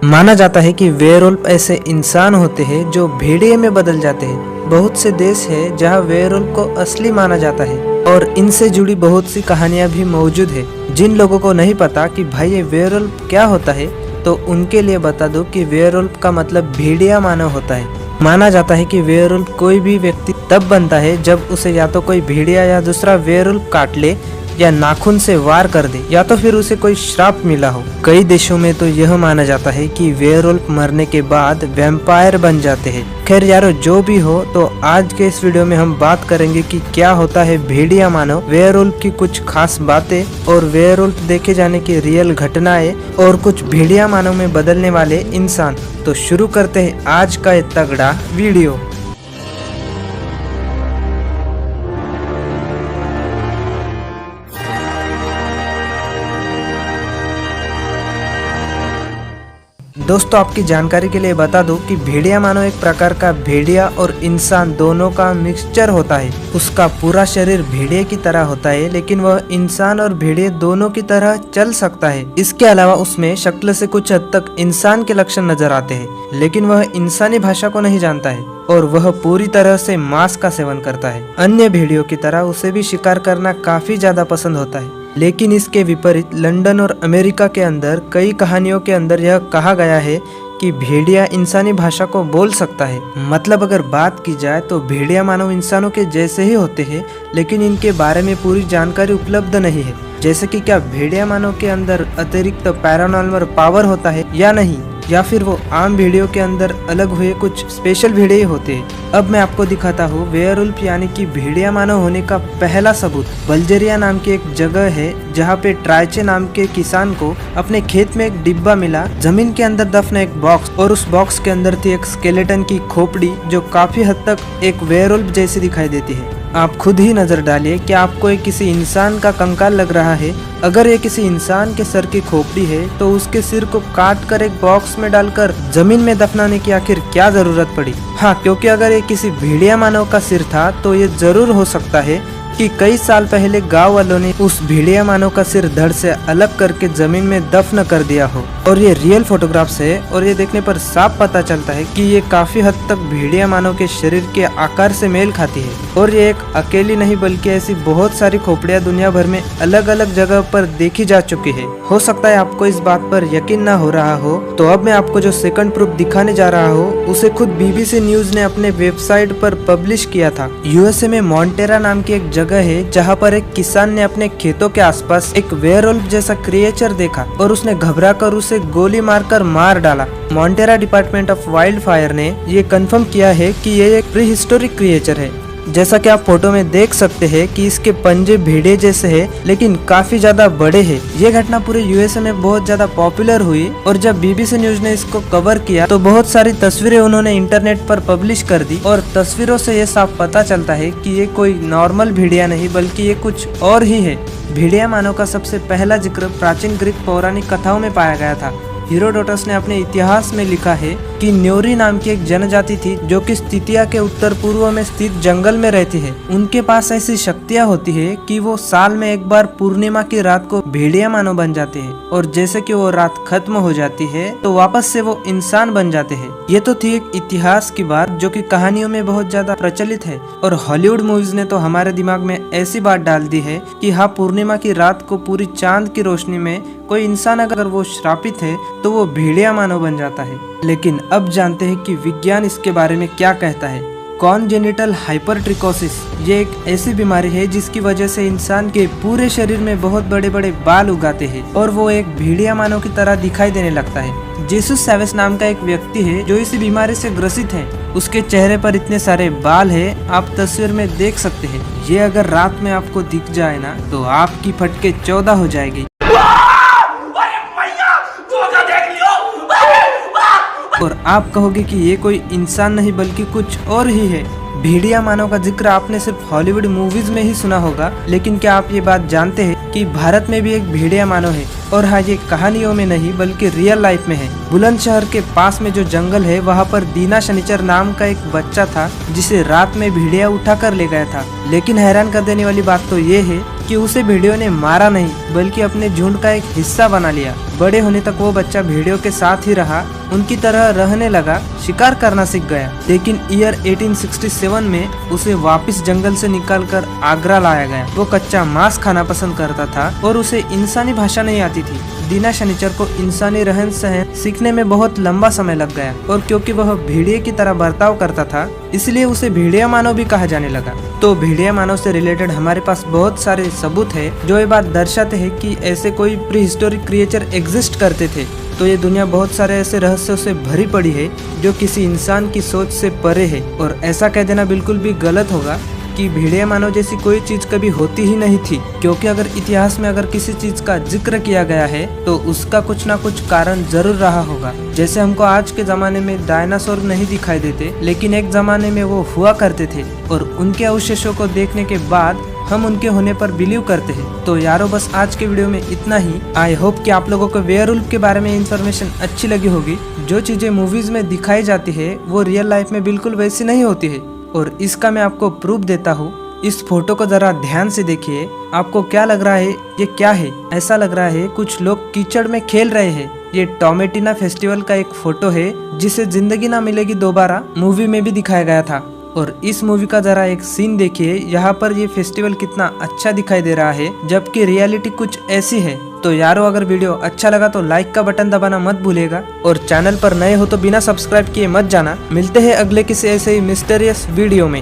माना जाता है कि वेयरवुल्फ ऐसे इंसान होते हैं जो भेड़िए में बदल जाते हैं। बहुत से देश है जहां वेयरवुल्फ को असली माना जाता है और इनसे जुड़ी बहुत सी कहानियां भी मौजूद है। जिन लोगों को नहीं पता कि भाई ये वेयरवुल्फ क्या होता है, तो उनके लिए बता दो कि वेयरवुल्फ का मतलब भेड़िया मानव होता है। माना जाता है कि वेयरवुल्फ कोई भी व्यक्ति तब बनता है जब उसे या तो कोई भेड़िया या दूसरा वेयरवुल्फ काट ले, या नाखून से वार कर दे, या तो फिर उसे कोई श्राप मिला हो। कई देशों में तो यह माना जाता है कि वेयरवुल्फ मरने के बाद वैम्पायर बन जाते हैं। खैर यारो, जो भी हो, तो आज के इस वीडियो में हम बात करेंगे कि क्या होता है भेड़िया मानव, वेयरवुल्फ की कुछ खास बातें और वेयरवुल्फ देखे जाने की रियल घटनाएं और कुछ भेड़िया मानव में बदलने वाले इंसान। तो शुरू करते हैं आज का ये तगड़ा वीडियो। दोस्तों, आपकी जानकारी के लिए बता दूं कि भेड़िया मानव एक प्रकार का भेड़िया और इंसान दोनों का मिक्सचर होता है। उसका पूरा शरीर भेड़िए की तरह होता है, लेकिन वह इंसान और भेड़िए दोनों की तरह चल सकता है। इसके अलावा उसमें शक्ल से कुछ हद तक इंसान के लक्षण नजर आते हैं, लेकिन वह इंसानी भाषा को नहीं जानता है और वह पूरी तरह से मांस का सेवन करता है। अन्य भेड़ियों की तरह उसे भी शिकार करना काफी ज्यादा पसंद होता है। लेकिन इसके विपरीत लंदन और अमेरिका के अंदर कई कहानियों के अंदर यह कहा गया है कि भेड़िया इंसानी भाषा को बोल सकता है। मतलब अगर बात की जाए तो भेड़िया मानव इंसानों के जैसे ही होते हैं, लेकिन इनके बारे में पूरी जानकारी उपलब्ध नहीं है। जैसे कि क्या भेड़िया मानव के अंदर अतिरिक्त पैरानॉर्मल पावर होता है या नहीं, या फिर वो आम भेड़ियों के अंदर अलग हुए कुछ स्पेशल भेड़िए होते हैं। अब मैं आपको दिखाता हूँ वेयरवुल्फ यानी कि भेड़िया मानव होने का पहला सबूत। बल्गेरिया नाम की एक जगह है जहाँ पे ट्राइचे नाम के किसान को अपने खेत में एक डिब्बा मिला, जमीन के अंदर दफन एक बॉक्स, और उस बॉक्स के अंदर थी एक स्केलेटन की खोपड़ी जो काफी हद तक एक वेयरवुल्फ जैसी दिखाई देती है। आप खुद ही नजर डालिए कि आपको ये किसी इंसान का कंकाल लग रहा है। अगर ये किसी इंसान के सर की खोपड़ी है तो उसके सिर को काट कर एक बॉक्स में डालकर जमीन में दफनाने की आखिर क्या जरूरत पड़ी। हाँ, क्योंकि अगर ये किसी भेड़िया मानव का सिर था तो ये जरूर हो सकता है कि कई साल पहले गांव वालों ने उस भेड़िया मानव का सिर धड़ से अलग करके जमीन में दफन कर दिया हो। और ये रियल फोटोग्राफ्स है और ये देखने पर साफ पता चलता है कि ये काफी हद तक भेड़िया मानव के शरीर के आकार से मेल खाती है। और ये एक अकेली नहीं बल्कि ऐसी बहुत सारी खोपड़ियां दुनिया भर में अलग अलग जगह पर देखी जा चुकी है। हो सकता है आपको इस बात पर यकीन न हो रहा हो, तो अब मैं आपको जो सेकंड प्रूफ दिखाने जा रहा हूँ उसे खुद BBC न्यूज ने अपने वेबसाइट पर पब्लिश किया था। USA में मॉन्टेरा नाम की एक जगह है जहाँ पर एक किसान ने अपने खेतों के आसपास एक वेयरवुल्फ जैसा क्रिएचर देखा और उसने घबराकर उसे गोली मारकर मार डाला। मॉन्टेरा डिपार्टमेंट ऑफ वाइल्ड फायर ने ये कंफर्म किया है कि ये एक प्रीहिस्टोरिक क्रिएचर है। जैसा कि आप फोटो में देख सकते हैं कि इसके पंजे भेड़े जैसे हैं, लेकिन काफी ज्यादा बड़े हैं। ये घटना पूरे USA में बहुत ज्यादा पॉपुलर हुई और जब BBC न्यूज ने इसको कवर किया तो बहुत सारी तस्वीरें उन्होंने इंटरनेट पर पब्लिश कर दी। और तस्वीरों से ये साफ पता चलता है कि ये कोई नॉर्मल भेड़िया नहीं बल्कि ये कुछ और ही है। भेड़िया मानव का सबसे पहला जिक्र प्राचीन ग्रीक पौराणिक कथाओं में पाया गया था। हेरोडोटस ने अपने इतिहास में लिखा है कि न्योरी नाम की एक जनजाति थी जो कि स्थितिया के उत्तर पूर्व में स्थित जंगल में रहती है। उनके पास ऐसी शक्तियां होती है कि वो साल में एक बार पूर्णिमा की रात को भेड़िया मानव बन जाते हैं, और जैसे कि वो रात खत्म हो जाती है तो वापस से वो इंसान बन जाते हैं। ये तो थी एक इतिहास की बात जो कि कहानियों में बहुत ज्यादा प्रचलित है, और हॉलीवुड मूवीज ने तो हमारे दिमाग में ऐसी बात डाल दी है कि हाँ, पूर्णिमा की रात को पूरी चांद की रोशनी में कोई इंसान अगर वो श्रापित है तो वो भेड़िया मानव बन जाता है। लेकिन अब जानते हैं कि विज्ञान इसके बारे में क्या कहता है। कॉन्जेनिटल हाइपरट्रिकोसिस ये एक ऐसी बीमारी है जिसकी वजह से इंसान के पूरे शरीर में बहुत बड़े बड़े बाल उगाते हैं और वो एक भेड़िया मानव की तरह दिखाई देने लगता है। जेसुस सैवेस नाम का एक व्यक्ति है जो इसी बीमारी से ग्रसित है। उसके चेहरे पर इतने सारे बाल है, आप तस्वीर में देख सकते हैं। ये अगर रात में आपको दिख जाए ना तो आपकी फटके 14 हो जाएगी और आप कहोगे कि ये कोई इंसान नहीं बल्कि कुछ और ही है। भेड़िया मानव का जिक्र आपने सिर्फ हॉलीवुड मूवीज में ही सुना होगा, लेकिन क्या आप ये बात जानते हैं कि भारत में भी एक भेड़िया मानव है। और हाँ, ये कहानियों में नहीं बल्कि रियल लाइफ में है। बुलंदशहर के पास में जो जंगल है वहाँ पर दीना शनिचर नाम का एक बच्चा था जिसे रात में भेड़िया उठा कर ले गया था। लेकिन हैरान कर देने वाली बात तो ये है कि उसे भेड़ियों ने मारा नहीं बल्कि अपने झुंड का एक हिस्सा बना लिया। बड़े होने तक वो बच्चा भेड़ियों के साथ ही रहा, उनकी तरह रहने लगा, शिकार करना सीख गया। लेकिन ईयर 1867 में उसे वापस जंगल से निकालकर आगरा लाया गया। वो कच्चा मांस खाना पसंद करता था और उसे इंसानी भाषा नहीं आती थी। दीना शनिचर को इंसानी रहन सहन सीखने में बहुत लंबा समय लग गया और क्योंकि वह भेड़िए की तरह बर्ताव करता था, इसलिए उसे भेड़िया मानव भी कहा जाने लगा। तो भेड़िया मानव से रिलेटेड हमारे पास बहुत सारे सबूत है जो ये बात दर्शाते हैं कि ऐसे कोई प्री हिस्टोरिक क्रिएचर एग्जिस्ट करते थे। तो ये दुनिया बहुत सारे ऐसे रहस्यों से भरी पड़ी है जो किसी इंसान की सोच से परे है। और ऐसा कह देना बिल्कुल भी गलत होगा कि भेड़िया मानव जैसी कोई चीज कभी होती ही नहीं थी, क्योंकि अगर इतिहास में अगर किसी चीज का जिक्र किया गया है तो उसका कुछ ना कुछ कारण जरूर रहा होगा। जैसे हमको आज के जमाने में डायनासोर नहीं दिखाई देते, लेकिन एक जमाने में वो हुआ करते थे और उनके अवशेषों को देखने के बाद हम उनके होने पर बिलीव करते हैं। तो यारो बस आज के वीडियो में इतना ही। आई होप कि आप लोगों को वेयरवुल्फ के बारे में इन्फॉर्मेशन अच्छी लगी होगी। जो चीजें मूवीज में दिखाई जाती है वो रियल लाइफ में बिल्कुल वैसी नहीं होती है और इसका मैं आपको प्रूफ देता हूँ। इस फोटो को जरा ध्यान से देखिए, आपको क्या लग रहा है ये क्या है? ऐसा लग रहा है कुछ लोग कीचड़ में खेल रहे हैं। ये टोमेटिना फेस्टिवल का एक फोटो है जिसे जिंदगी ना मिलेगी दोबारा मूवी में भी दिखाया गया था। और इस मूवी का जरा एक सीन देखिए, यहाँ पर ये फेस्टिवल कितना अच्छा दिखाई दे रहा है जबकि रियलिटी कुछ ऐसी है। तो यारो अगर वीडियो अच्छा लगा तो लाइक का बटन दबाना मत भूलिएगा और चैनल पर नए हो तो बिना सब्सक्राइब किए मत जाना। मिलते हैं अगले किसी ऐसे ही मिस्टीरियस वीडियो में।